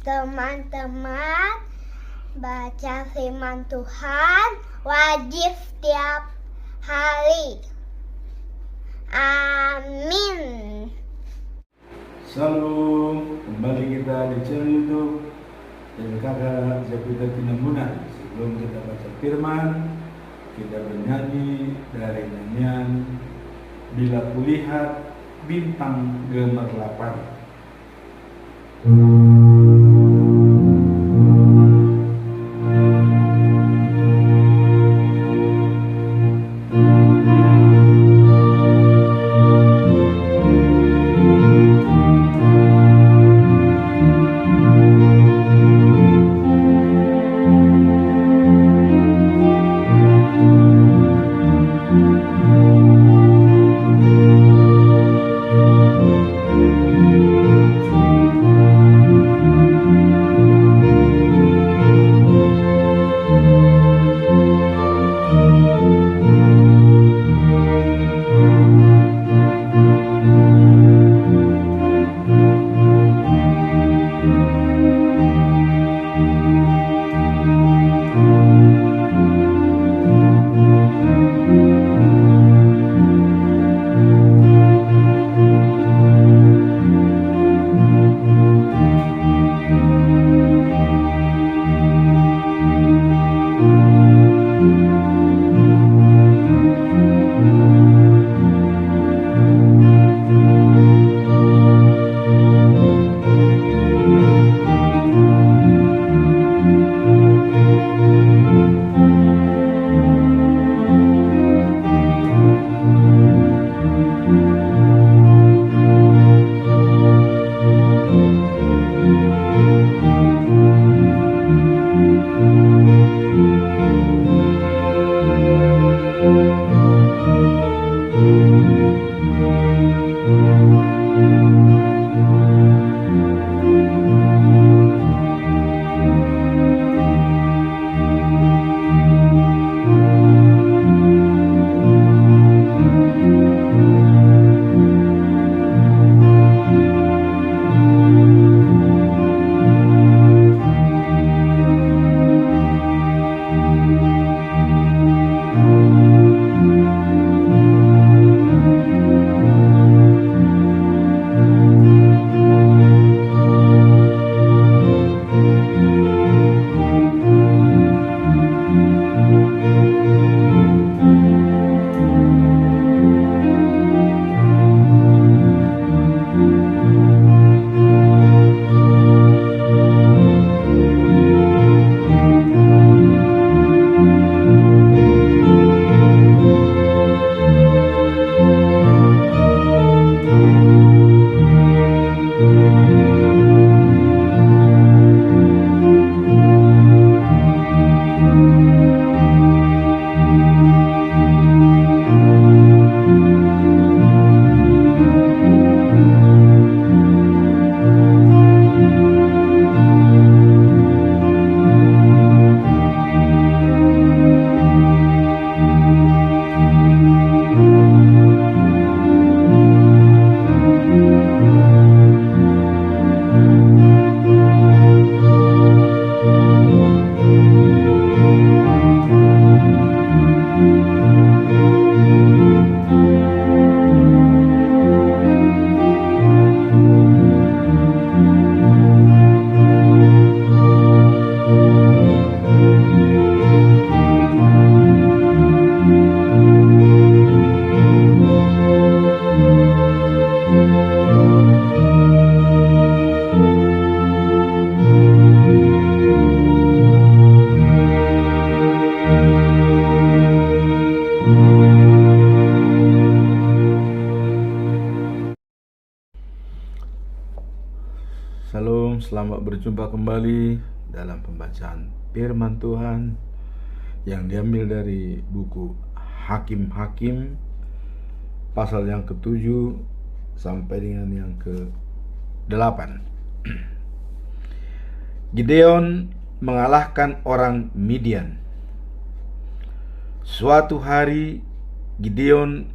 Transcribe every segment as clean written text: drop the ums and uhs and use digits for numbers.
Teman-teman, baca firman Tuhan wajib setiap hari. Amin. Shalom, kembali kita di channel YouTube dan kakak Zapita Tinambunan. Sebelum kita baca firman, kita bernyanyi dari nyanyian Bila Kulihat Bintang Gemerlapan. Shalom, selamat berjumpa kembali dalam pembacaan firman Tuhan yang diambil dari buku Hakim-Hakim pasal yang ke-7 sampai dengan yang ke-8. Gideon mengalahkan orang Midian. Suatu hari Gideon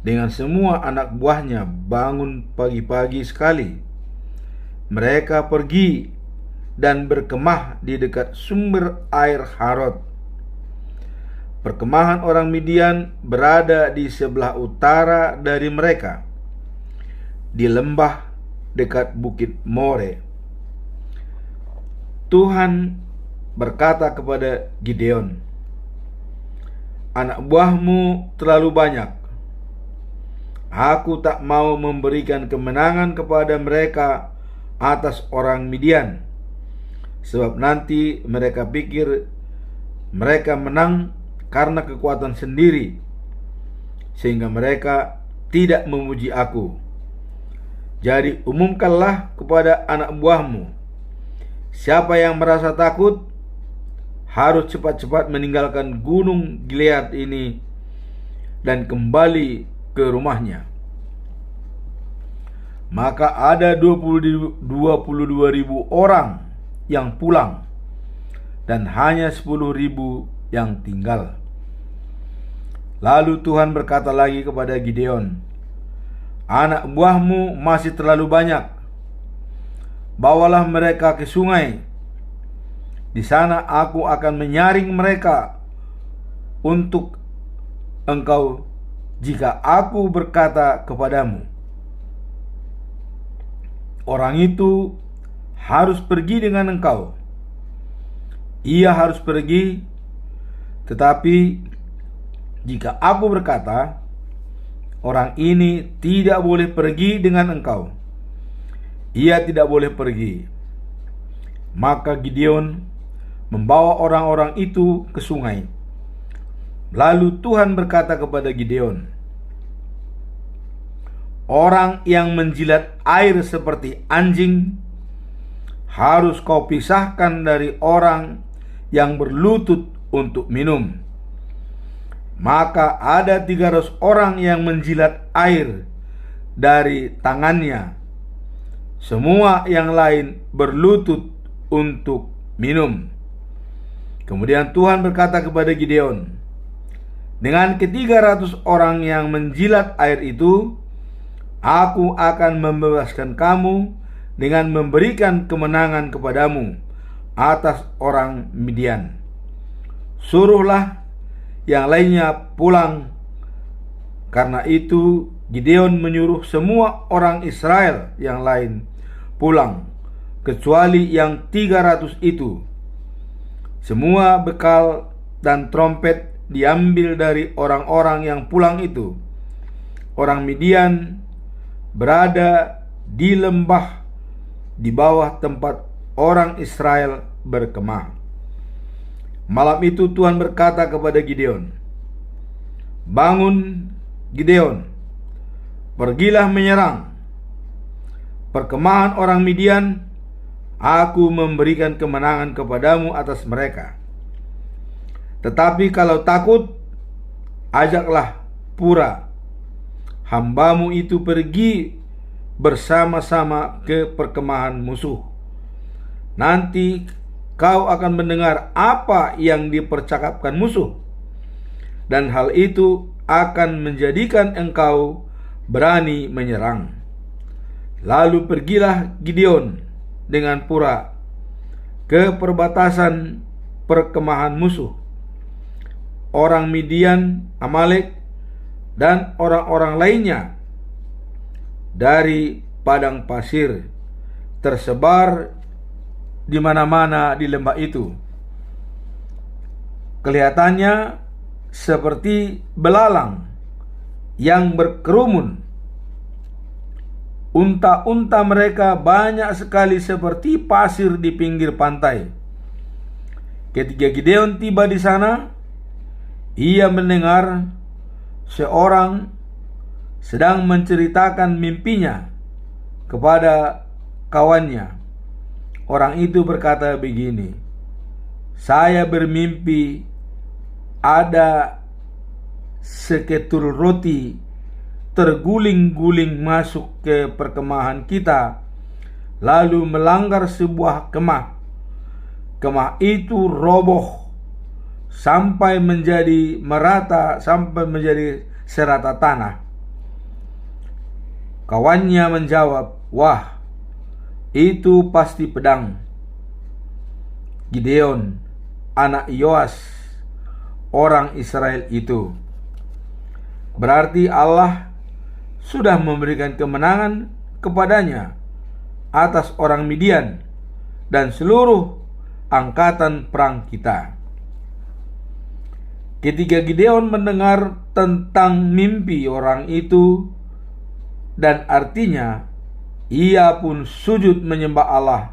dengan semua anak buahnya bangun pagi-pagi sekali. Mereka pergi dan berkemah di dekat sumber air Harod. Perkemahan orang Midian berada di sebelah utara dari mereka, di lembah dekat bukit More. Tuhan berkata kepada Gideon, "Anak buahmu terlalu banyak. Aku tak mau memberikan kemenangan kepada mereka atas orang Midian, sebab nanti mereka pikir mereka menang karena kekuatan sendiri, sehingga mereka tidak memuji aku. Jadi umumkanlah kepada anak buahmu, siapa yang merasa takut harus cepat-cepat meninggalkan gunung Gilead ini dan kembali ke rumahnya." Maka ada 22.000 orang yang pulang dan hanya 10.000 yang tinggal. Lalu Tuhan berkata lagi kepada Gideon, "Anak buahmu masih terlalu banyak. Bawalah mereka ke sungai. Di sana aku akan menyaring mereka untuk engkau jika aku berkata kepadamu, 'Orang itu harus pergi dengan engkau.' Ia harus pergi, tetapi jika aku berkata, 'Orang ini tidak boleh pergi dengan engkau,' ia tidak boleh pergi." Maka Gideon membawa orang-orang itu ke sungai. Lalu Tuhan berkata kepada Gideon, "Orang yang menjilat air seperti anjing harus kau pisahkan dari orang yang berlutut untuk minum." Maka ada 300 orang yang menjilat air dari tangannya. Semua yang lain berlutut untuk minum. Kemudian Tuhan berkata kepada Gideon, "Dengan ke-300 orang yang menjilat air itu, aku akan membebaskan kamu dengan memberikan kemenangan kepadamu atas orang Midian. Suruhlah yang lainnya pulang." Karena itu Gideon menyuruh semua orang Israel yang lain pulang, kecuali yang 300 itu. Semua bekal dan trompet diambil dari orang-orang yang pulang itu. Orang Midian berada di lembah di bawah tempat orang Israel berkemah. Malam itu Tuhan berkata kepada Gideon, "Bangun, Gideon, pergilah menyerang perkemahan orang Midian. Aku memberikan kemenangan kepadamu atas mereka. Tetapi kalau takut, ajaklah Pura, hambamu itu, pergi bersama-sama ke perkemahan musuh. Nanti kau akan mendengar apa yang dipercakapkan musuh, dan hal itu akan menjadikan engkau berani menyerang." Lalu pergilah Gideon dengan Pura ke perbatasan perkemahan musuh. Orang Midian, Amalek, dan orang-orang lainnya dari padang pasir tersebar di mana-mana di lembah itu. Kelihatannya seperti belalang yang berkerumun. Unta-unta mereka banyak sekali seperti pasir di pinggir pantai. Ketika Gideon tiba di sana, ia mendengar seorang sedang menceritakan mimpinya kepada kawannya. Orang itu berkata begini, "Saya bermimpi ada seketul roti terguling-guling masuk ke perkemahan kita, lalu melanggar sebuah kemah. Kemah itu roboh sampai menjadi serata tanah." Kawannya menjawab, "Wah, itu pasti pedang." Gideon, anak Yoas, orang Israel itu. Berarti Allah sudah memberikan kemenangan kepadanya atas orang Midian dan seluruh angkatan perang kita. Ketika Gideon mendengar tentang mimpi orang itu dan artinya, ia pun sujud menyembah Allah.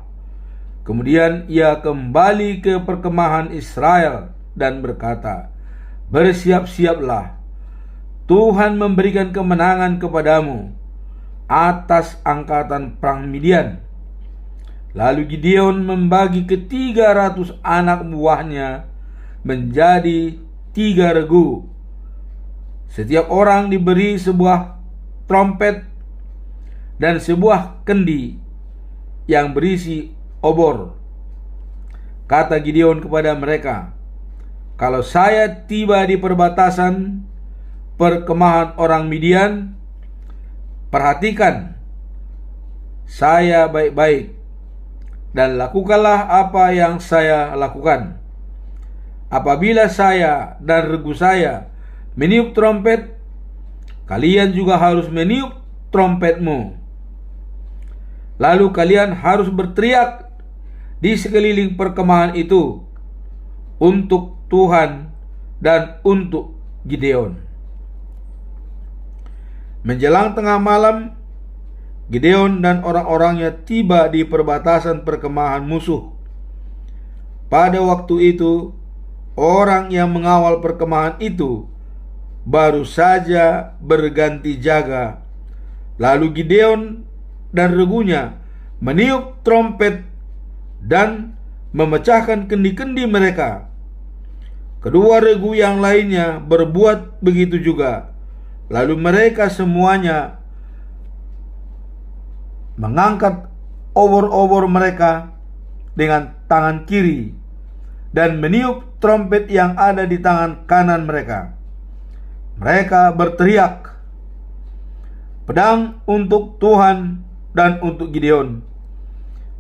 Kemudian ia kembali ke perkemahan Israel dan berkata, "Bersiap-siaplah, Tuhan memberikan kemenangan kepadamu atas angkatan perang Midian." Lalu Gideon membagi ke 300 anak buahnya menjadi 3 regu. Setiap orang diberi sebuah trompet dan sebuah kendi yang berisi obor. Kata Gideon kepada mereka, "Kalau saya tiba di perbatasan perkemahan orang Midian, perhatikan saya baik-baik dan lakukanlah apa yang saya lakukan. Apabila saya dan regu saya meniup trompet, kalian juga harus meniup trompetmu. Lalu kalian harus berteriak di sekeliling perkemahan itu untuk Tuhan dan untuk Gideon." Menjelang tengah malam, Gideon dan orang-orangnya tiba di perbatasan perkemahan musuh. Pada waktu itu, orang yang mengawal perkemahan itu baru saja berganti jaga. Lalu Gideon dan regunya meniup trompet dan memecahkan kendi-kendi mereka. Kedua regu yang lainnya berbuat begitu juga. Lalu mereka semuanya mengangkat obor-obor mereka dengan tangan kiri dan meniup trompet yang ada di tangan kanan mereka. Mereka berteriak, "Pedang untuk Tuhan dan untuk Gideon."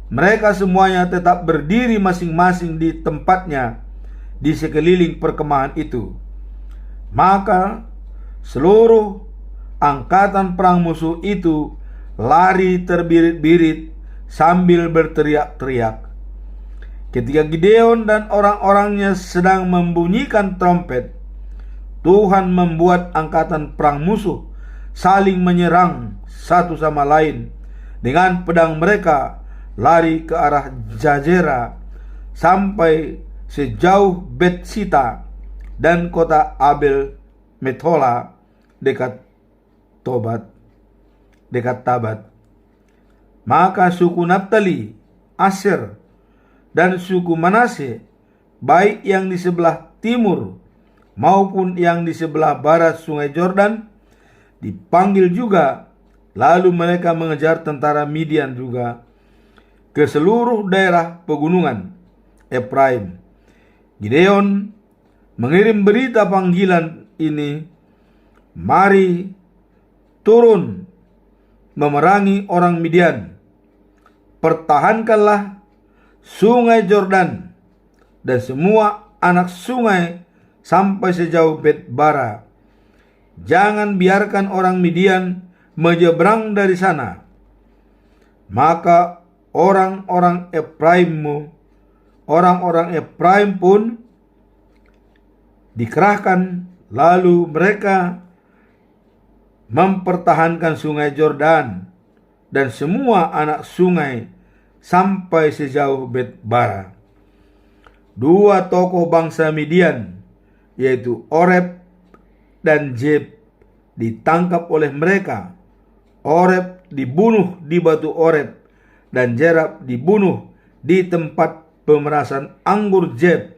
Mereka semuanya tetap berdiri masing-masing di tempatnya di sekeliling perkemahan itu. Maka seluruh angkatan perang musuh itu lari terbirit-birit sambil berteriak-teriak. Ketika Gideon dan orang-orangnya sedang membunyikan trompet, Tuhan membuat angkatan perang musuh saling menyerang satu sama lain dengan pedang mereka, lari ke arah Jazera sampai sejauh Betsita dan kota Abel Methola dekat Tabat. Maka suku Naftali, Aser, dan suku Manase, baik yang di sebelah timur maupun yang di sebelah barat sungai Yordan, dipanggil juga. Lalu mereka mengejar tentara Midian juga ke seluruh daerah pegunungan Efraim. Gideon mengirim berita panggilan ini, "Mari turun memerangi orang Midian. Pertahankanlah sungai Yordan dan semua anak sungai sampai sejauh Bet-bara. Jangan biarkan orang Midian menyeberang dari sana." Maka orang-orang Efraim pun dikerahkan, lalu mereka mempertahankan sungai Yordan dan semua anak sungai sampai sejauh Bet-bara. Dua tokoh bangsa Midian, yaitu Oreb dan Zeb, ditangkap oleh mereka. Oreb dibunuh di batu Oreb dan Zerab dibunuh di tempat pemerasan anggur Zeb.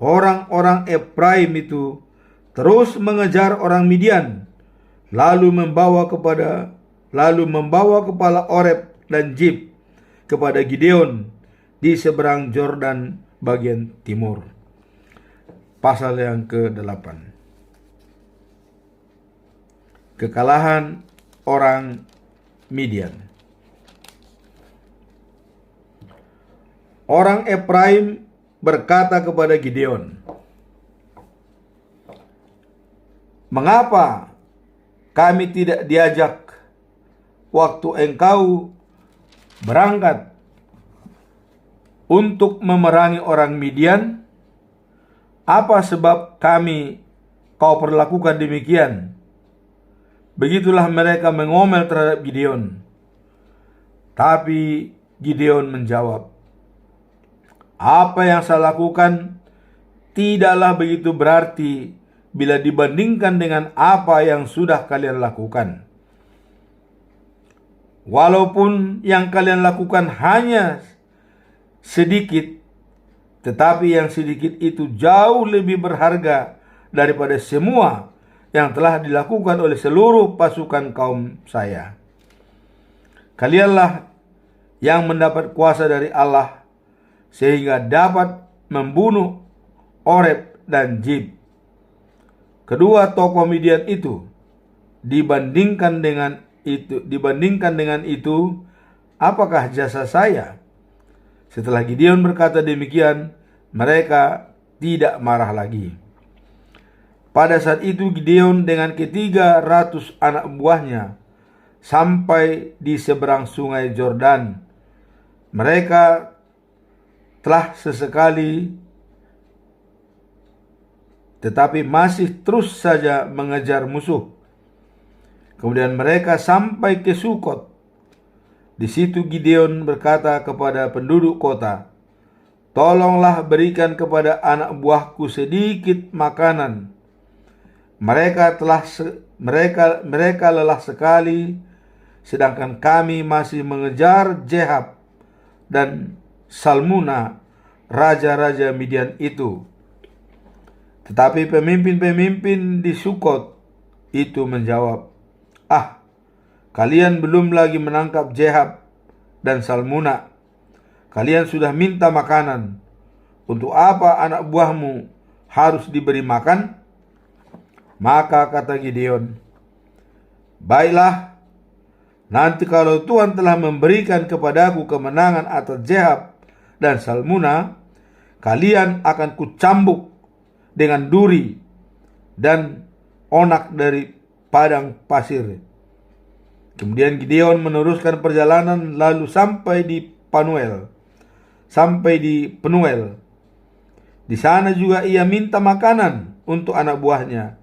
Orang-orang Efraim itu terus mengejar orang Midian, lalu membawa kepala Oreb dan Zeb kepada Gideon di seberang Yordan bagian timur. Pasal yang ke-8. Kekalahan orang Midian. Orang Efraim berkata kepada Gideon, "Mengapa kami tidak diajak waktu engkau berangkat untuk memerangi orang Midian? Apa sebab kau perlakukan demikian?" Begitulah mereka mengomel terhadap Gideon. Tapi Gideon menjawab, "Apa yang saya lakukan tidaklah begitu berarti bila dibandingkan dengan apa yang sudah kalian lakukan. Walaupun yang kalian lakukan hanya sedikit, tetapi yang sedikit itu jauh lebih berharga daripada semua yang telah dilakukan oleh seluruh pasukan kaum saya. Kalianlah yang mendapat kuasa dari Allah sehingga dapat membunuh Oreb dan Zeb, kedua tokoh Midian itu. Dibandingkan dengan itu, apakah jasa saya?" Setelah Gideon berkata demikian, mereka tidak marah lagi. Pada saat itu Gideon dengan ke-300 anak buahnya sampai di seberang sungai Yordan. Mereka telah sesekali tetapi masih terus saja mengejar musuh. Kemudian mereka sampai ke Sukot. Di situ Gideon berkata kepada penduduk kota, "Tolonglah berikan kepada anak buahku sedikit makanan. Mereka lelah sekali, sedangkan kami masih mengejar Jehab dan Salmuna, raja-raja Midian itu." Tetapi pemimpin-pemimpin di Sukot itu menjawab, "Kalian belum lagi menangkap Jehab dan Salmuna. Kalian sudah minta makanan. Untuk apa anak buahmu harus diberi makan?" Maka kata Gideon, "Baiklah, nanti kalau Tuhan telah memberikan kepadaku kemenangan atas Jehab dan Salmuna, kalian akan kucambuk dengan duri dan onak dari padang pasir." Kemudian Gideon meneruskan perjalanan lalu sampai di Penuel. Di sana juga ia minta makanan untuk anak buahnya.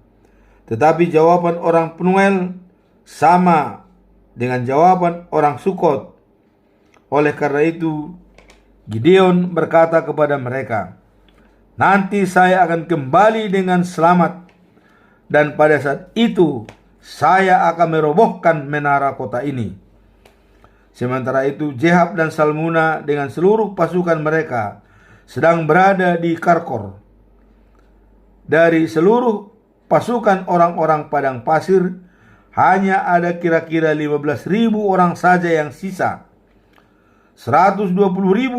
Tetapi jawaban orang Penuel sama dengan jawaban orang Sukot. Oleh karena itu Gideon berkata kepada mereka, "Nanti saya akan kembali dengan selamat, dan pada saat itu saya akan merobohkan menara kota ini." Sementara itu Jehab dan Salmuna dengan seluruh pasukan mereka sedang berada di Karkor. Dari seluruh pasukan orang-orang padang pasir, hanya ada kira-kira 15.000 orang saja yang sisa. 120.000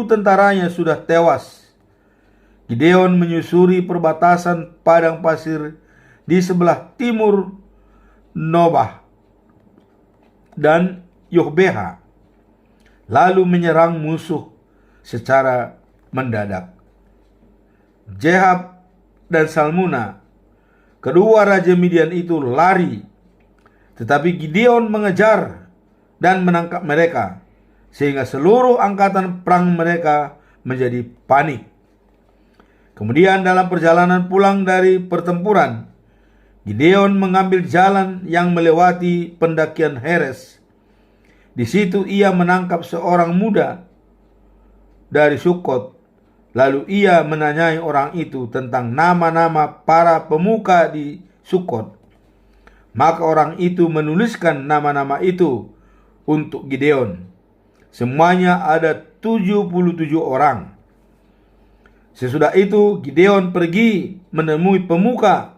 tentaranya sudah tewas. Gideon menyusuri perbatasan padang pasir di sebelah timur Nobah dan Yogbeha, lalu menyerang musuh secara mendadak. Jehab dan Salmuna, kedua raja Midian itu, lari, tetapi Gideon mengejar dan menangkap mereka, sehingga seluruh angkatan perang mereka menjadi panik. Kemudian dalam perjalanan pulang dari pertempuran, Gideon mengambil jalan yang melewati pendakian Heres. Di situ ia menangkap seorang muda dari Sukot. Lalu ia menanyai orang itu tentang nama-nama para pemuka di Sukot. Maka orang itu menuliskan nama-nama itu untuk Gideon. Semuanya ada 77 orang. Sesudah itu Gideon pergi menemui pemuka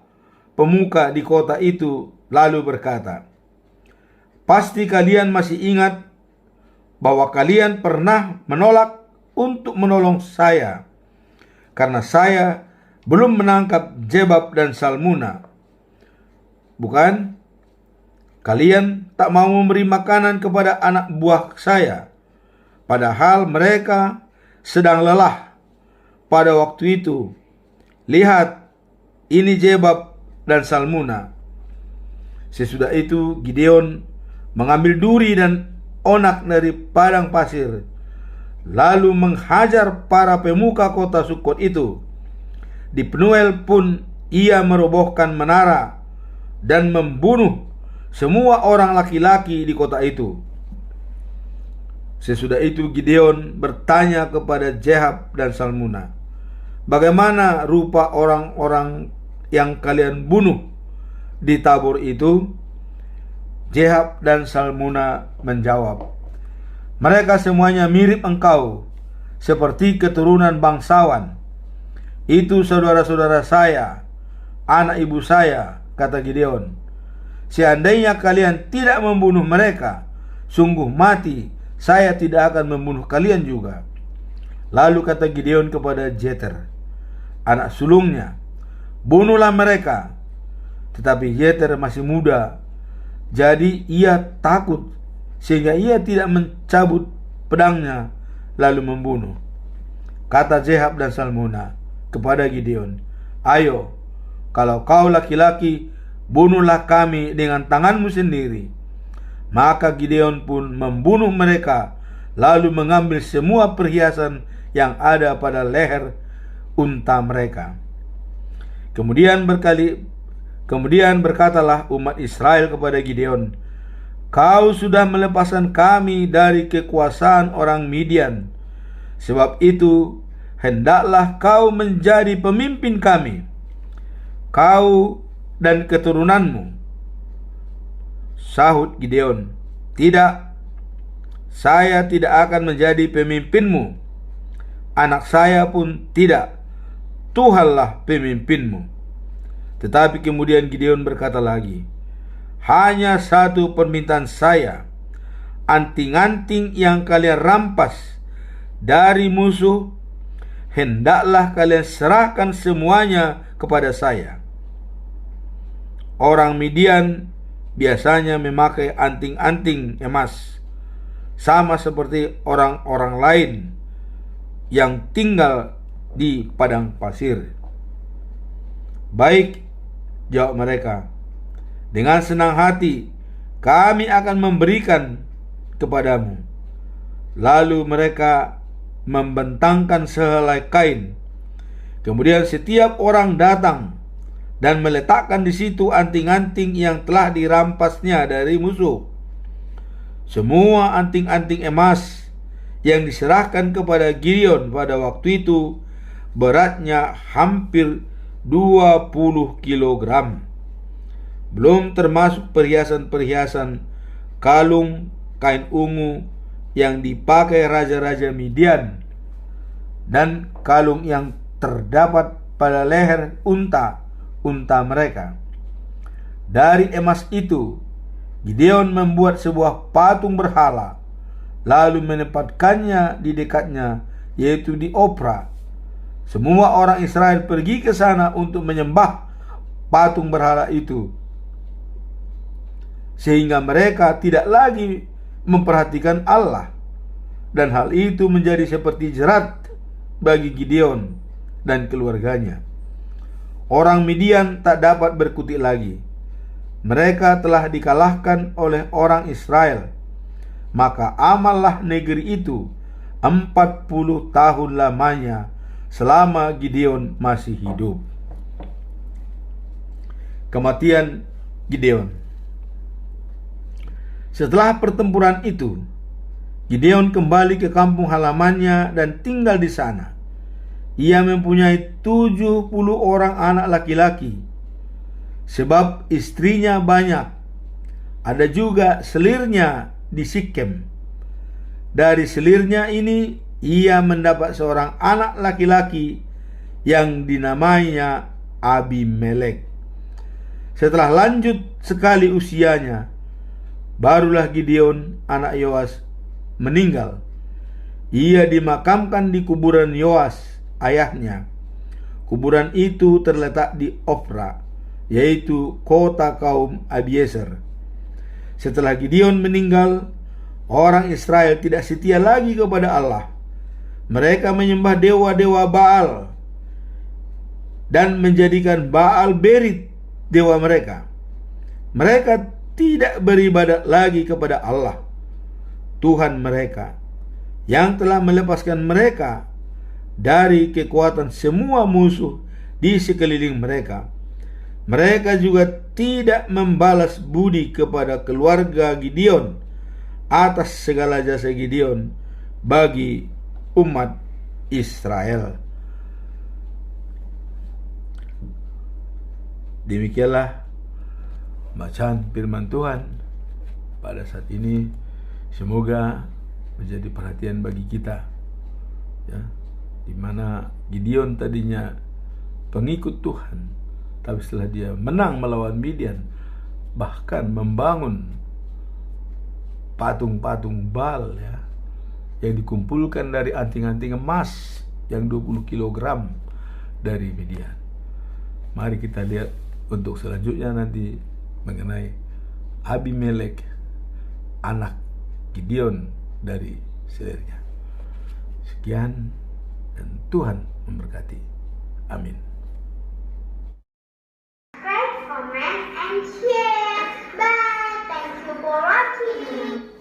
di kota itu, lalu berkata, "Pasti kalian masih ingat bahwa kalian pernah menolak untuk menolong saya, karena saya belum menangkap Jebab dan Salmuna. Bukan? Kalian tak mau memberi makanan kepada anak buah saya, padahal mereka sedang lelah pada waktu itu, lihat, ini Jebab dan Salmuna. Sesudah itu Gideon mengambil duri dan onak dari padang pasir, lalu menghajar para pemuka kota Sukot itu. Di Penuel pun ia merobohkan menara dan membunuh semua orang laki-laki di kota itu. Sesudah itu Gideon bertanya kepada Jehab dan Salmuna, bagaimana rupa orang-orang yang kalian bunuh di Tabor itu? Jehab dan Salmuna menjawab, mereka semuanya mirip engkau, seperti keturunan bangsawan. Itu saudara-saudara saya, anak ibu saya, kata Gideon. Seandainya kalian tidak membunuh mereka, sungguh mati, saya tidak akan membunuh kalian juga. Lalu kata Gideon kepada Jeter, anak sulungnya, bunuhlah mereka. Tetapi Jeter masih muda, jadi ia takut, sehingga ia tidak mencabut pedangnya lalu membunuh. Kata Jehab dan Salmuna kepada Gideon, ayo, kalau kau laki-laki, bunuhlah kami dengan tanganmu sendiri. Maka Gideon pun membunuh mereka, lalu mengambil semua perhiasan yang ada pada leher unta mereka. Kemudian berkatalah umat Israel kepada Gideon, kau sudah melepaskan kami dari kekuasaan orang Midian. Sebab itu hendaklah kau menjadi pemimpin kami, kau dan keturunanmu. Sahut Gideon, tidak, saya tidak akan menjadi pemimpinmu, anak saya pun tidak, Tuhanlah pemimpinmu. Tetapi kemudian Gideon berkata lagi, hanya satu permintaan saya, anting-anting yang kalian rampas dari musuh, hendaklah kalian serahkan semuanya kepada saya. Orang Midian biasanya memakai anting-anting emas, sama seperti orang-orang lain yang tinggal di padang pasir. Baik, jawab mereka, dengan senang hati kami akan memberikan kepadamu. Lalu mereka membentangkan sehelai kain. Kemudian setiap orang datang dan meletakkan di situ anting-anting yang telah dirampasnya dari musuh. Semua anting-anting emas yang diserahkan kepada Gideon pada waktu itu beratnya hampir 20 kilogram. Belum termasuk perhiasan-perhiasan, kalung, kain ungu yang dipakai raja-raja Midian, dan kalung yang terdapat pada leher unta mereka. Dari emas itu Gideon membuat sebuah patung berhala, lalu menempatkannya di dekatnya, yaitu di Opra. Semua orang Israel pergi ke sana untuk menyembah patung berhala itu, sehingga mereka tidak lagi memperhatikan Allah, dan hal itu menjadi seperti jerat bagi Gideon dan keluarganya. Orang Midian tak dapat berkutik lagi. Mereka telah dikalahkan oleh orang Israel. Maka amallah negeri itu 40 tahun lamanya selama Gideon masih hidup. Kematian Gideon. Setelah pertempuran itu, Gideon kembali ke kampung halamannya dan tinggal di sana. Ia mempunyai 70 orang anak laki-laki, sebab istrinya banyak. Ada juga selirnya di Sikem. Dari selirnya ini ia mendapat seorang anak laki-laki yang dinamainya Abimelek. Setelah lanjut sekali usianya, barulah Gideon anak Yoas meninggal. Ia dimakamkan di kuburan Yoas ayahnya. Kuburan itu terletak di Opra, yaitu kota kaum Abiezer. Setelah Gideon meninggal, orang Israel tidak setia lagi kepada Allah. Mereka menyembah dewa-dewa Baal dan menjadikan Baal Berit dewa mereka. Mereka tidak beribadat lagi kepada Allah, Tuhan mereka, yang telah melepaskan mereka dari kekuatan semua musuh di sekeliling mereka. Mereka juga tidak membalas budi kepada keluarga Gideon atas segala jasa Gideon bagi umat Israel. Demikianlah bacaan firman Tuhan pada saat ini. Semoga menjadi perhatian bagi kita, ya, di mana Gideon tadinya pengikut Tuhan, tapi setelah dia menang melawan Midian, bahkan membangun patung-patung Baal, ya, yang dikumpulkan dari anting-anting emas yang 20 kg dari Midian. Mari kita lihat untuk selanjutnya nanti mengenai Abimelek, anak Gideon dari saudarinya. Sekian, dan Tuhan memberkati. Amin. Comment and share. Bye. Thank you for watching.